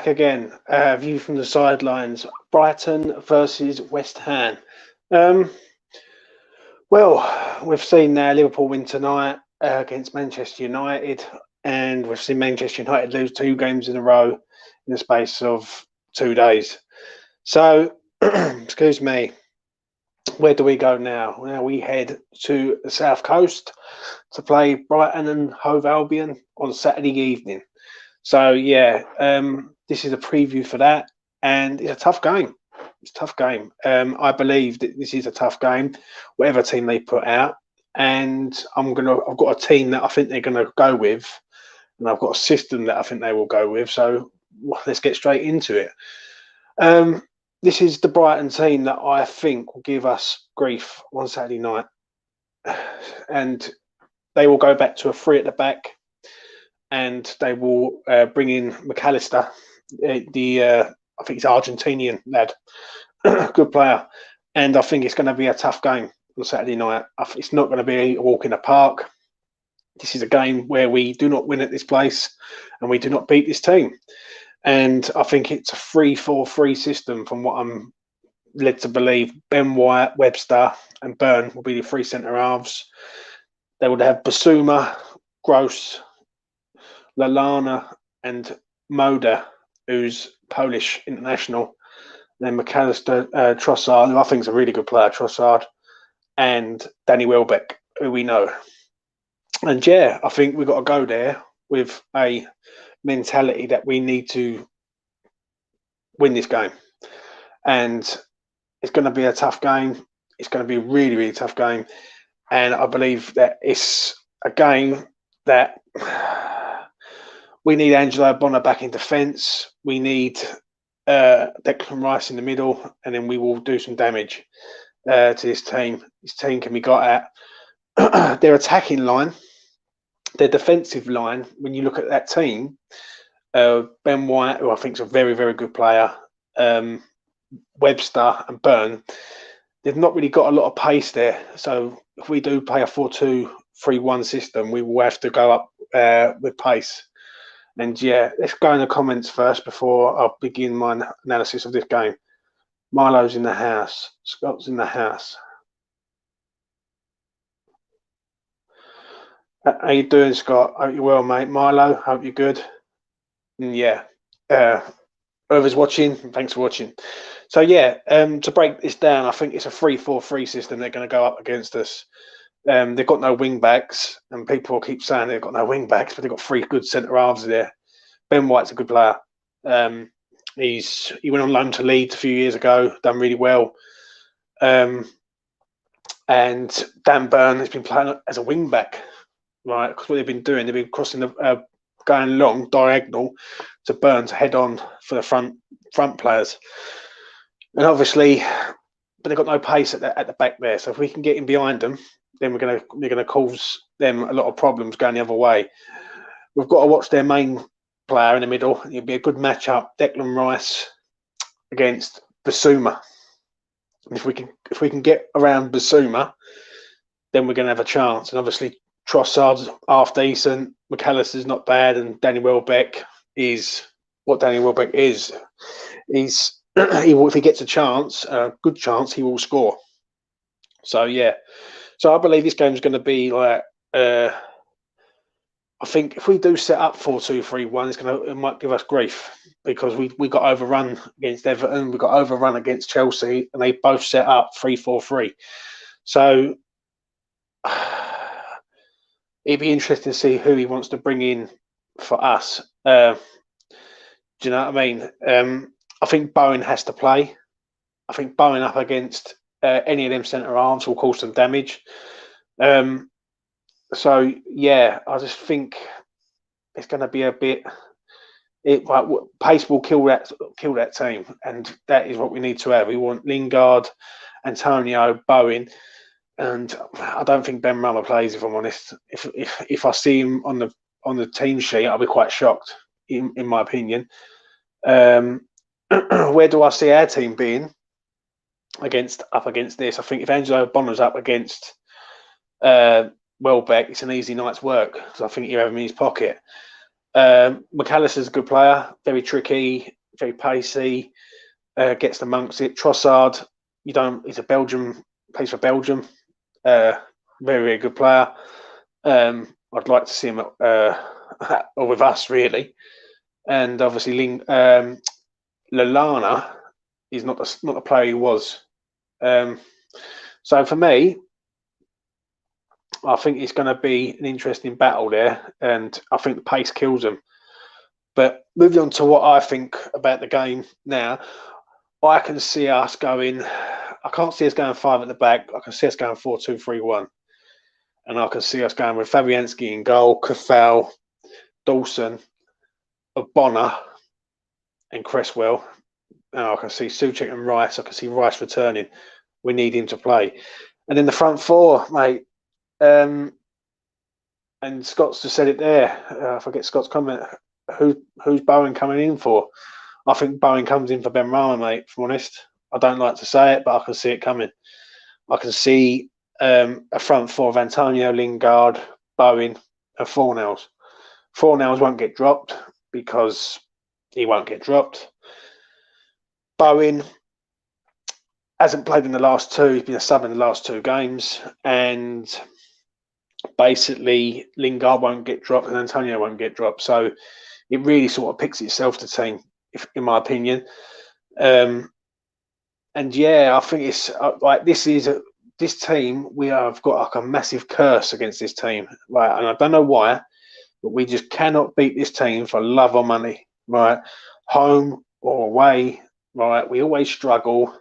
back again. View from the sidelines. Brighton versus West Ham. Um, well, we've seen Liverpool win tonight against Manchester United, and we've seen Manchester United lose 2 games in a row in the space of 2 days. So, excuse me, where do we go now? Now we head to the South Coast to play Brighton and Hove Albion on Saturday evening. So yeah, this is a preview for that, and it's a tough game. It's a tough game. I believe that this is a tough game, whatever team they put out, and I've got a team that I think they're gonna go with, and I've got a system that I think they will go with. So let's get straight into it. This is the Brighton team that I think will give us grief on Saturday night, and they will go back to a 3 at the back. And they will bring in McAllister, I think he's Argentinian lad, good player. And I think it's going to be a tough game on Saturday night. It's not going to be a walk in the park. This is a game where we do not win at this place and we do not beat this team. And I think it's a 3-4-3 system from what I'm led to believe. Ben White, Webster and Byrne will be the 3 centre halves. They would have Basuma, Gross, Lallana and Moda, who's Polish international. Then McAllister, Trossard, who I think is a really good player, Trossard, and Danny Welbeck, who we know. And yeah, I think we've got to go there with a mentality that we need to win this game. And it's going to be a tough game. It's going to be a really, really tough game. And I believe that it's a game that we need Angelo Bonner back in defence. We need Declan Rice in the middle, and then we will do some damage to this team. This team can be got at their attacking line, their defensive line. When you look at that team, Ben White, who I think is a very, very good player, Webster and Byrne, they've not really got a lot of pace there. So if we do play a 4-2-3-1 system, we will have to go up with pace. And yeah, let's go in the comments first before I begin my analysis of this game. Milo's in the house. Scott's in the house. How you doing, Scott? Hope you're well, mate. Milo, hope you're good. And yeah, whoever's watching, thanks for watching. So yeah, to break this down, I think it's a 3-4-3 system they're going to go up against us. They've got no wing backs, and people keep saying they've got no wing backs, but they've got 3 good centre halves there. Ben White's a good player. He went on loan to Leeds a few years ago, done really well. And Dan Byrne has been playing as a wing back, right? Because what they've been doing, they've been crossing the going long diagonal to Byrne to head on for the front players. And obviously, but they've got no pace at the back there. So if we can get in behind them, then we're gonna cause them a lot of problems going the other way. We've got to watch their main player in the middle. It'll be a good matchup, Declan Rice against Basuma. And if we can get around Basuma, then we're gonna have a chance. And obviously Trossard's half decent, McAllister's not bad, and Danny Welbeck is what Danny Welbeck is. If he gets a chance, a good chance, he will score. So yeah. So I believe this game is going to be like, I think if we do set up 4-2-3-1, it might give us grief because we got overrun against Everton, we got overrun against Chelsea, and they both set up 3-4-3. So it'd be interesting to see who he wants to bring in for us. Do you know what I mean? I think Bowen has to play. I think Bowen up against any of them centre halves will cause some damage. So yeah, I just think it's going to be a bit. Pace will kill that team, and that is what we need to have. We want Lingard, Antonio, Bowen, and I don't think Ben Rama plays. If I'm honest, if I see him on the team sheet, I'll be quite shocked. In my opinion, where do I see our team being? Up against this, I think if Angelo Bonner's up against Welbeck, it's an easy night's work. So I think you have him in his pocket. McAllister's a good player, very tricky, very pacey, gets amongst it. Trossard, he's a Belgium, plays for Belgium, very, very good player. I'd like to see him or with us, really. And obviously, Lallana is not the player he was. So for me, I think it's going to be an interesting battle there, and I think the pace kills them. But moving on to what I think about the game now, I can see us going. I can't see us going 5 at the back. I can see us going 4-2-3-1, and I can see us going with Fabianski in goal, Kafal, Dawson, Bonner, and Cresswell. And I can see Souček and Rice. I can see Rice returning. We need him to play, and then the front four, mate. And Scott's just said it there. I forget Scott's comment. Who's Bowen coming in for? I think Bowen comes in for Benrahma, mate. If I'm honest, I don't like to say it, but I can see it coming. I can see a front four of Antonio, Lingard, Bowen, and Fornells. Fornells won't get dropped because he won't get dropped. Bowen hasn't played in the last 2. He's been a sub in the last 2 games, and basically Lingard won't get dropped and Antonio won't get dropped. So it really sort of picks itself, the team, in my opinion. And yeah, I think it's like this team. We have got like a massive curse against this team, right? And I don't know why, but we just cannot beat this team for love or money, right? Home or away, right? We always struggle.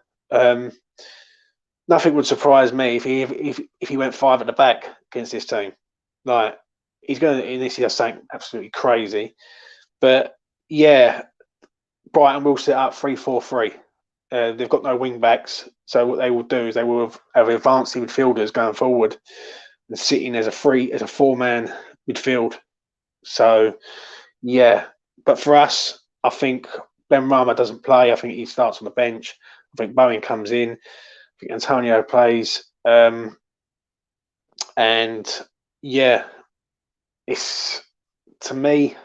Nothing would surprise me if he went 5 at the back against this team. Like, he's going to initially something absolutely crazy. But yeah, Brighton will set up 3-4-3. They've got no wing backs, so what they will do is they will have advanced midfielders going forward and sitting as a 4-man midfield. So yeah, but for us, I think Benrahma doesn't play. I think he starts on the bench. I think Bowen comes in. I think Antonio plays. And yeah, it's, to me,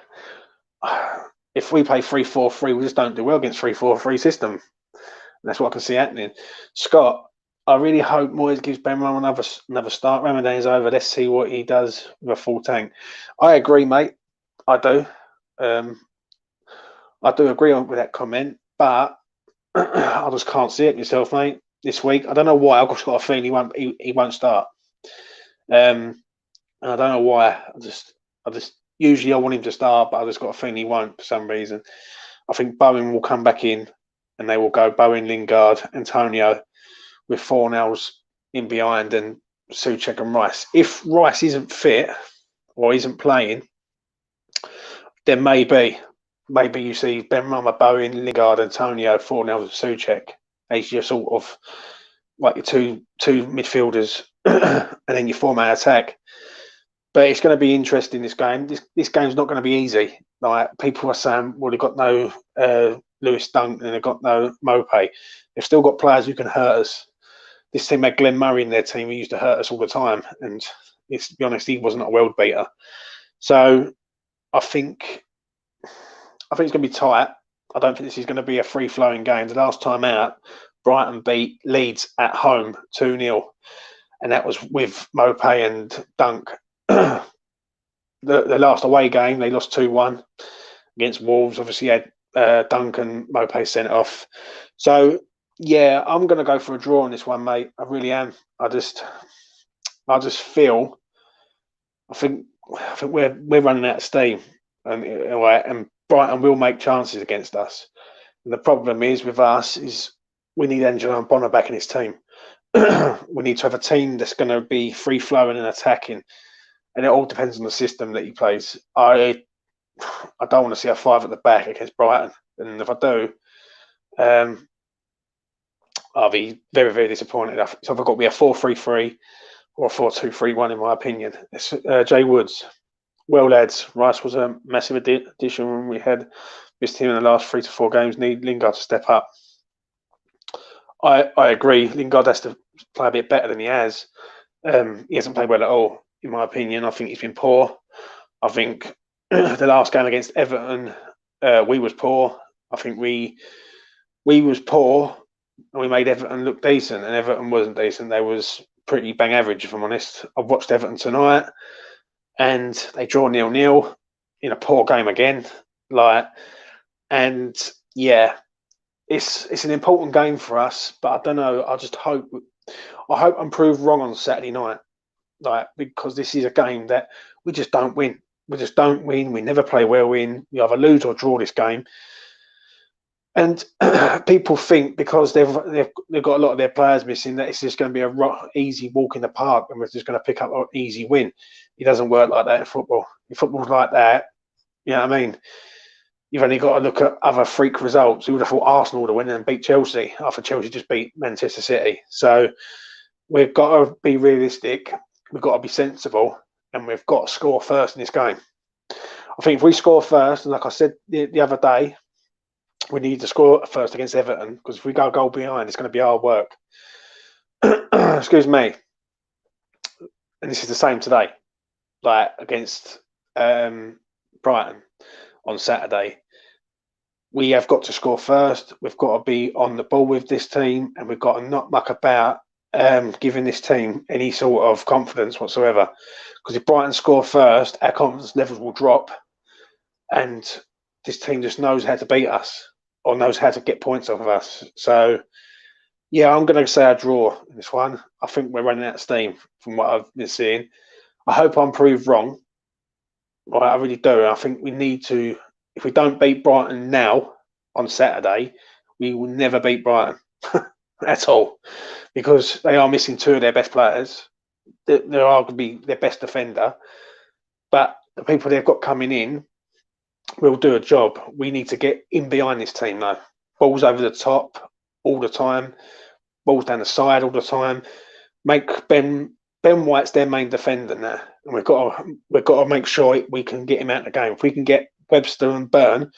if we play 3-4-3, we just don't do well against 3-4-3 system. And that's what I can see happening. Scott, I really hope Moyes gives Benrahma another start. Ramadan's over. Let's see what he does with a full tank. I agree, mate. I do. I do agree with that comment, but I just can't see it myself, mate. This week, I don't know why. I've just got a feeling he won't start. And I don't know why. I just usually I want him to start, but I just got a feeling he won't for some reason. I think Bowen will come back in, and they will go Bowen, Lingard, Antonio, with Fornells in behind, and Souček and Rice. If Rice isn't fit or isn't playing, then maybe you see Benrahma, Bowen, Lingard, Antonio, Fornells, and Souček as your sort of like your two midfielders, and then your 4-man attack. But it's going to be interesting, this game. This game's not going to be easy. Like, people are saying, well, they've got no Lewis Dunk and they've got no Mopé. They've still got players who can hurt us. This team had Glenn Murray in their team who used to hurt us all the time. And to be honest, he wasn't a world beater. So I think it's going to be tight. I don't think this is going to be a free-flowing game. The last time out, Brighton beat Leeds at home 2-0. And that was with Mopé and Dunk. The last away game, they lost 2-1 against Wolves. Obviously, had Dunk and Mopé sent off. So, yeah, I'm going to go for a draw on this one, mate. I really am. I just feel, I think we're running out of steam, and Brighton will make chances against us. And the problem is with us is we need Angelo and Bonner back in his team. We need to have a team that's going to be free flowing and attacking, and it all depends on the system that he plays. I don't want to see a 5 at the back against Brighton, and if I do, I'll be very, very disappointed. So I've got to be a 4-3-3 or a 4-2-3-1, in my opinion. It's Jay Woods. Well, lads, Rice was a massive addition when we had missed him in the last 3 to 4 games. Need Lingard to step up. I agree. Lingard has to play a bit better than he has. He hasn't played well at all, in my opinion. I think he's been poor. I think the last game against Everton, we was poor. I think we was poor, and we made Everton look decent, and Everton wasn't decent. They was pretty bang average, if I'm honest. I've watched Everton tonight, and they draw 0-0 in a poor game again. And yeah, it's an important game for us. But I don't know. I hope I'm proved wrong on Saturday night, because this is a game that we just don't win. We just don't win. We never play well in. We either lose or draw this game. And people think because they've got a lot of their players missing that it's just going to be a easy walk in the park and we're just going to pick up an easy win. It doesn't work like that in football. If football's like that, you know what I mean? You've only got to look at other freak results. You would have thought Arsenal would have won and beat Chelsea after Chelsea just beat Manchester City. So we've got to be realistic. We've got to be sensible, and we've got to score first in this game. I think if we score first, and like I said the other day, we need to score first against Everton, because if we go a goal behind, it's going to be hard work. Excuse me. And this is the same today, against Brighton on Saturday. We have got to score first. We've got to be on the ball with this team, and we've got to not muck about giving this team any sort of confidence whatsoever. Because if Brighton score first, our confidence levels will drop, and this team just knows how to beat us or knows how to get points off of us. So, yeah, I'm going to say a draw in this one. I think we're running out of steam from what I've been seeing. I hope I'm proved wrong. I really do. I think we need to, if we don't beat Brighton now on Saturday, we will never beat Brighton at all, because they are missing two of their best players. They're arguably their best defender. But the people they've got coming in will do a job. We need to get in behind this team, though. Balls over the top all the time, balls down the side all the time. Make Ben White's their main defender now, and we've got to make sure we can get him out of the game. If we can get Webster and Byrne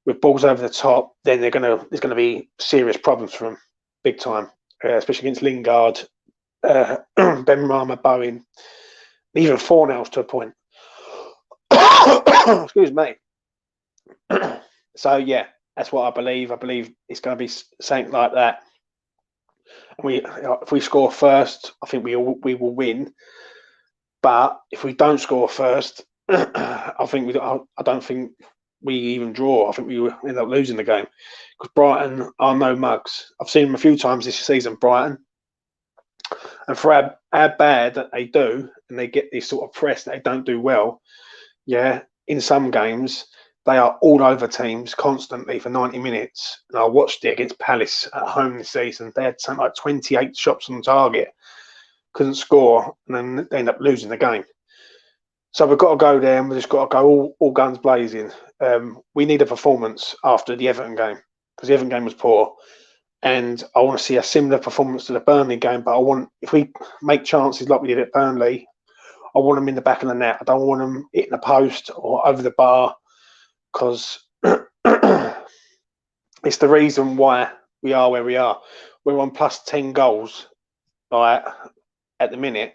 with balls over the top, then there's going to be serious problems for them, big time, especially against Lingard, Ben Rama, Bowen, even Fornals to a point. Excuse me. So yeah, that's what I believe. I believe it's going to be something like that. If we score first, I think we will win. But if we don't score first, I don't think we even draw. I think we will end up losing the game, because Brighton are no mugs. I've seen them a few times this season, Brighton, and for how bad that they do, and they get this sort of press that they don't do well. Yeah, in some games they are all over teams constantly for 90 minutes. And I watched it against Palace at home this season. They had something like 28 shots on target, couldn't score, and then they end up losing the game. So we've got to go there, and we've just got to go all guns blazing. We need a performance after the Everton game, because the Everton game was poor. And I want to see a similar performance to the Burnley game. But if we make chances like we did at Burnley, I want them in the back of the net. I don't want them hitting the post or over the bar, because it's the reason why we are where we are. We're on plus 10 goals at the minute,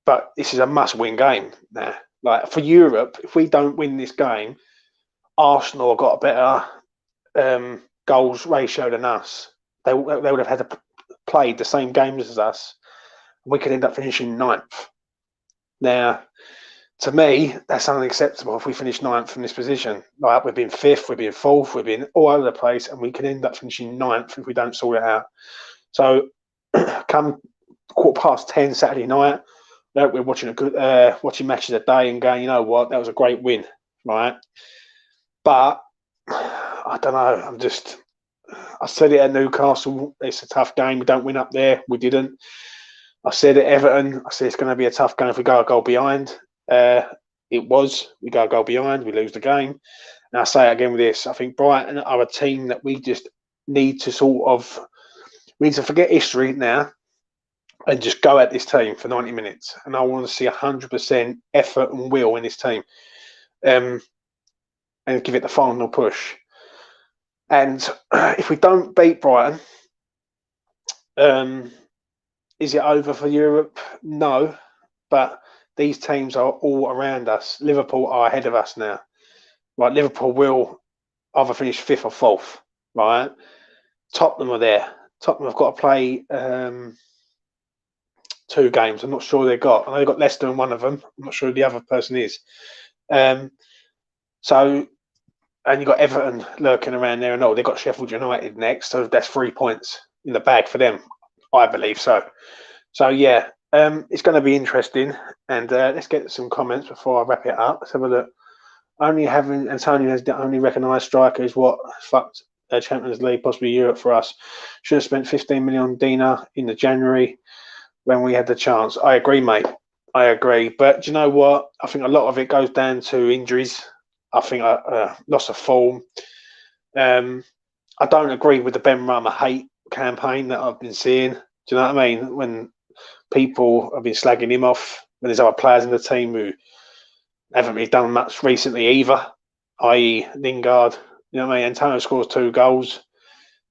but this is a must-win game now. For Europe, if we don't win this game, Arsenal have got a better goals ratio than us. They would have had to play the same games as us. We could end up finishing 9th. Now, to me, that's unacceptable if we finish 9th in this position. We've been 5th, we've been 4th, we've been all over the place, and we can end up finishing 9th if we don't sort it out. So, come 10:15 Saturday night, we're watching a good watching matches a day and going, you know what, that was a great win, right? But I don't know. I said it at Newcastle, it's a tough game. We don't win up there. We didn't. I said at Everton, I said it's going to be a tough game if we go a goal behind. It was. We go a goal behind, we lose the game. And I say it again with this. I think Brighton are a team that we just need to we need to forget history now and just go at this team for 90 minutes. And I want to see 100% effort and will in this team, and give it the final push. And if we don't beat Brighton, is it over for Europe? No. But these teams are all around us. Liverpool are ahead of us now. Right, Liverpool will either finish 5th or 4th. Right, Tottenham are there. Tottenham have got to play 2 games. I'm not sure they've got. I know they've got Leicester in one of them. I'm not sure who the other person is. So, and you've got Everton lurking around there and all. They've got Sheffield United next, so that's 3 points in the bag for them. I believe so. So yeah, it's going to be interesting. And let's get some comments before I wrap it up. Let's have a look. Only having Antonio as the only recognised striker is what fucked Champions League, possibly Europe for us. Should have spent 15 million dinar in the January when we had the chance. I agree, mate. I agree. But do you know what? I think a lot of it goes down to injuries. I think loss of form. I don't agree with the Ben Rama hate campaign that I've been seeing. Do you know what I mean? When people have been slagging him off, when there's other players in the team who haven't really done much recently either, i.e. Lingard. You know what I mean? Antonio scores 2 goals,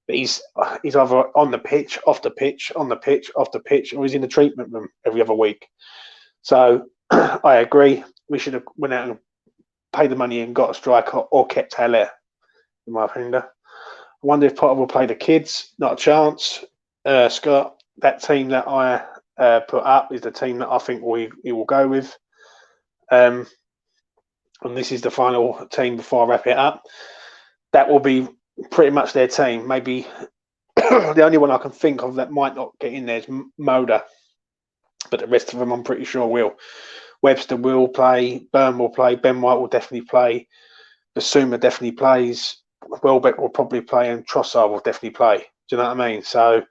but he's either on the pitch, off the pitch, on the pitch, off the pitch, or he's in the treatment room every other week. So I agree. We should have went out and paid the money and got a striker or kept Haller, in my opinion. I wonder if Potter will play the kids. Not a chance. Scott, that team that I put up is the team that I think he will go with. And this is the final team before I wrap it up. That will be pretty much their team. Maybe the only one I can think of that might not get in there is Moda. But the rest of them I'm pretty sure will. Webster will play. Byrne will play. Ben White will definitely play. Basuma definitely plays. Welbeck will probably play. And Trossard will definitely play. Do you know what I mean? So,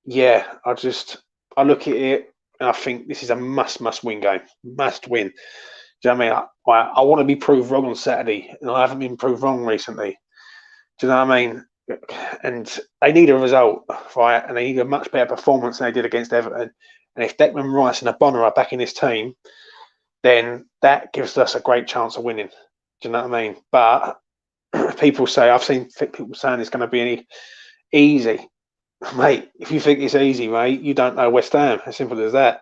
yeah, I look at it and I think this is a must win game. Must win. Do you know what I mean? I want to be proved wrong on Saturday, and I haven't been proved wrong recently. Do you know what I mean? And they need a result, right? And they need a much better performance than they did against Everton. And if Declan Rice and Abona are back in this team, then that gives us a great chance of winning. Do you know what I mean? But people say, I've seen people saying it's going to be easy. Mate, if you think it's easy, mate, you don't know West Ham. As simple as that.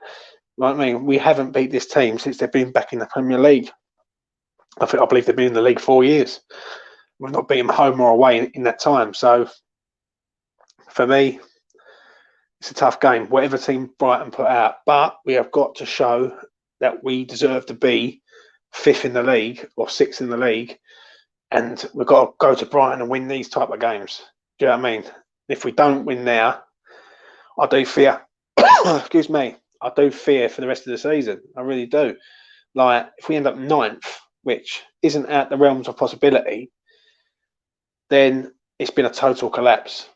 You know what I mean? We haven't beat this team since they've been back in the Premier League. I believe they've been in the league 4 years. We've not beaten them home or away in that time. So, for me, it's a tough game, whatever team Brighton put out. But we have got to show that we deserve to be 5th in the league or 6th in the league. And we've got to go to Brighton and win these type of games. Do you know what I mean? If we don't win now, I do fear. Excuse me. I do fear for the rest of the season. I really do. Like, if we end up 9th, which isn't out the realms of possibility, then it's been a total collapse.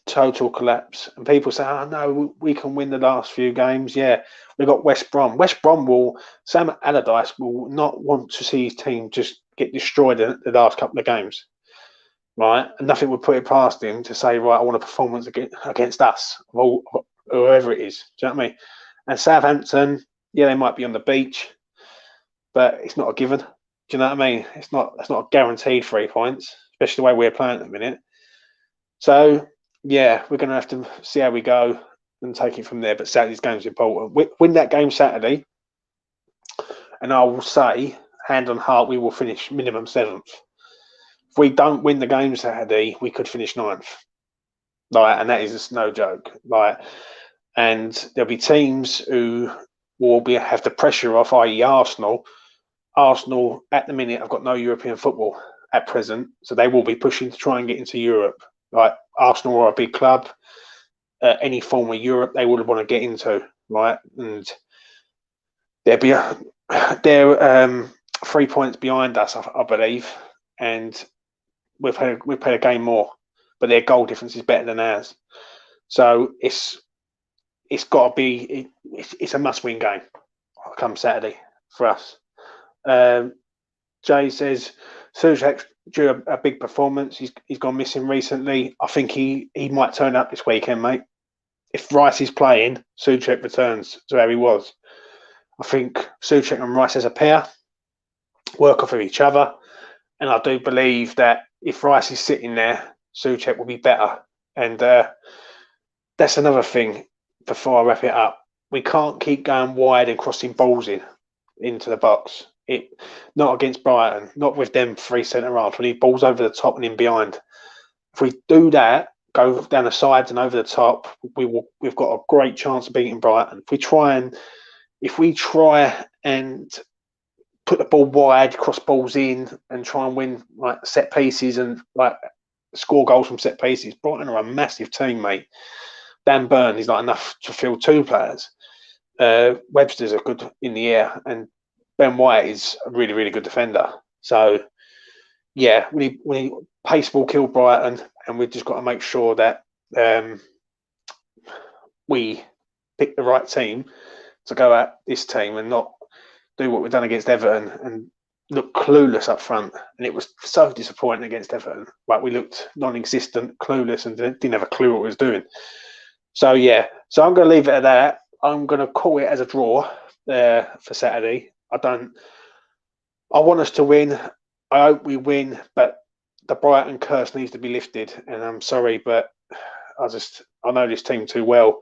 Total collapse. And people say, oh, no, we can win the last few games. Yeah, we've got West Brom. West Brom Sam Allardyce will not want to see his team just get destroyed in the last couple of games. Right? And nothing would put it past him to say, right, I want a performance against us, or whoever it is. Do you know what I mean? And Southampton, yeah, they might be on the beach, but it's not a given. Do you know what I mean? It's not a guaranteed 3 points, especially the way we're playing at the minute. So, yeah, we're going to have to see how we go and take it from there. But Saturday's game is important. Win that game Saturday, and I will say, hand on heart, we will finish minimum 7th. If we don't win the game Saturday, we could finish 9th. Like, and that is just no joke. Like, and there'll be teams who will have the pressure off, i.e. Arsenal. Arsenal, at the minute, have got no European football at present, so they will be pushing to try and get into Europe. Like, Arsenal are a big club. Any form of Europe they would want to get into, right? And they're 3 points behind us, I believe, and we've played a game more, but their goal difference is better than ours. So it's got to be it's a must-win game come Saturday for us. Jay says Souček drew a big performance. He's gone missing recently. I think he might turn up this weekend, mate. If Rice is playing, Souček returns to where he was. I think Souček and Rice as a pair work off of each other, and I do believe that if Rice is sitting there, Souček will be better. And that's another thing before I wrap it up. we can't keep going wide and crossing balls into the box. Not against Brighton, not with them 3 centre halves. We need balls over the top and in behind. If we do that, go down the sides and over the top, we've got a great chance of beating Brighton. If we try and put the ball wide, cross balls in, and try and win like set pieces and like score goals from set pieces, Brighton are a massive team, mate. Dan Burn is not enough to field 2 players. Webster's are good in the air, and Ben White is a really, really good defender. So, yeah, we need pace will kill Brighton, and we've just got to make sure that we pick the right team to go at this team and not do what we've done against Everton and look clueless up front. And it was so disappointing against Everton. Like, we looked non-existent, clueless, and didn't have a clue what we was doing. So, yeah. So I'm going to leave it at that. I'm going to call it as a draw for Saturday. I want us to win. I hope we win, but the Brighton curse needs to be lifted. And I'm sorry, but I know this team too well.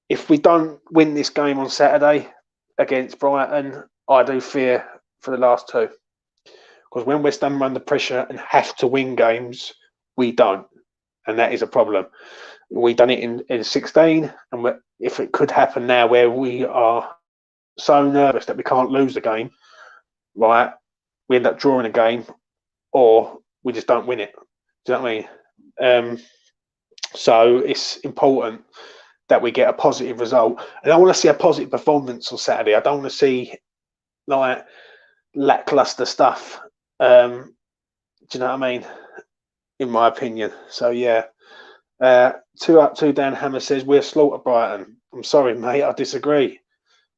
If we don't win this game on Saturday against Brighton, I do fear for the last 2. Because when West Ham are under pressure and have to win games, we don't. And that is a problem. We done it in 16, and if it could happen now where we are so nervous that we can't lose the game, right, we end up drawing a game, or we just don't win it. Do you know what I mean? So it's important that we get a positive result. And I want to see a positive performance on Saturday. I don't want to see like lackluster stuff. Do you know what I mean? In my opinion. So yeah. 2 up, 2 down. Hammer says we're slaughter Brighton. I'm sorry, mate. I disagree.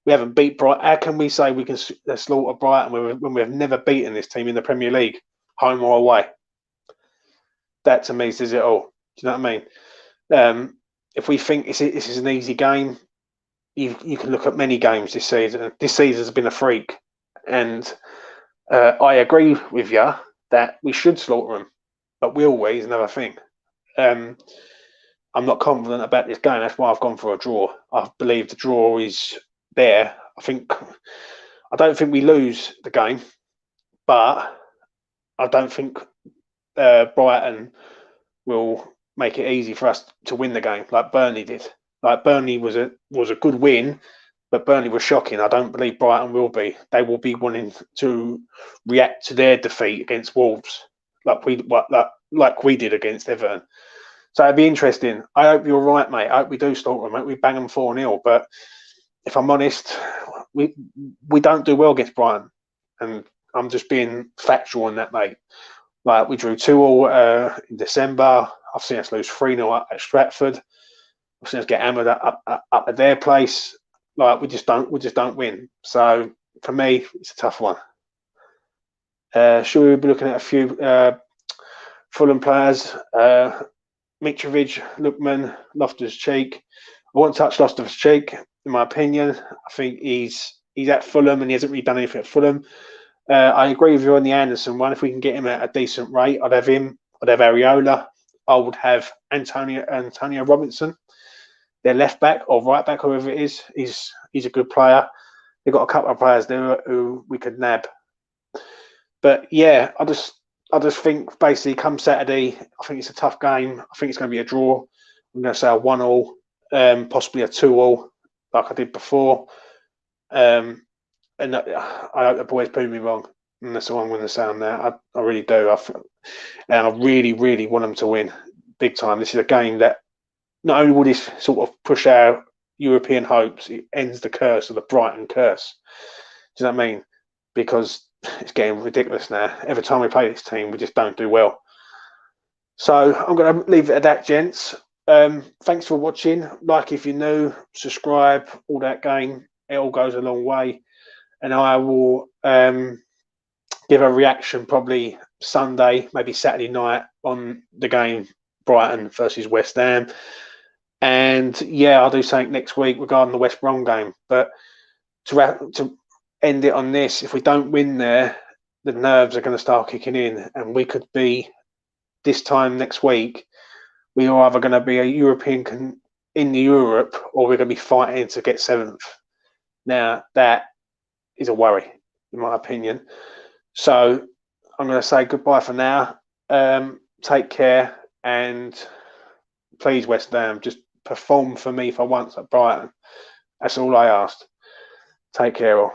We haven't beat Brighton. How can we say we can slaughter Brighton when we've never beaten this team in the Premier League, home or away? That to me says it all. Do you know what I mean? If we think this is an easy game, you can look at many games this season. This season has been a freak, and I agree with you that we should slaughter them, but will we is another thing. I'm not confident about this game. That's why I've gone for a draw. I believe the draw is there. I don't think we lose the game, but I don't think Brighton will make it easy for us to win the game like Burnley did. Like, Burnley was a good win, but Burnley was shocking. I don't believe Brighton will be. They will be wanting to react to their defeat against Wolves, like we did against Everton. So it'd be interesting. I hope you're right, mate. I hope we do slaughter them, mate. We bang them 4-0. But if I'm honest, we don't do well against Brighton. And I'm just being factual on that, mate. Like, we drew 2-2 in December. I've seen us lose 3-0 at Stratford. I've seen us get hammered up at their place. Like, we just don't win. So for me, it's a tough one. Should we be looking at a few Fulham players? Mitrovic, Lookman, Loftus-Cheek. I won't touch Loftus-Cheek, in my opinion. I think he's at Fulham and he hasn't really done anything at Fulham. I agree with you on the Anderson one. If we can get him at a decent rate, I'd have him. I'd have Areola. I would have Antonio Robinson, their left back or right back, whoever it is. He's a good player. They've got a couple of players there who we could nab. But yeah, I just think basically come Saturday, I think it's a tough game. I think it's going to be a draw. I'm going to say a 1-1, possibly a 2-2, like I did before. And I hope the boys prove me wrong. And that's all I'm going to say on that. I really do. And I really, really want them to win big time. This is a game that not only will this sort of push our European hopes, it ends the curse of the Brighton curse. Do you know what I mean? Because it's getting ridiculous now. Every time we play this team, we just don't do well. So I'm going to leave it at that, gents. Thanks for watching. Like if you're new, subscribe, all that game. It all goes a long way. And I will give a reaction probably Sunday, maybe Saturday night on the game Brighton versus West Ham. And yeah, I'll do something next week regarding the West Brom game. But to end it on this, if we don't win there, the nerves are going to start kicking in, and we could be this time next week. We are either going to be a European in Europe, or we're going to be fighting to get 7th. Now, that is a worry, in my opinion. So I'm going to say goodbye for now. Take care, and please, West Ham, just perform for me for once at Brighton. That's all I asked. Take care all.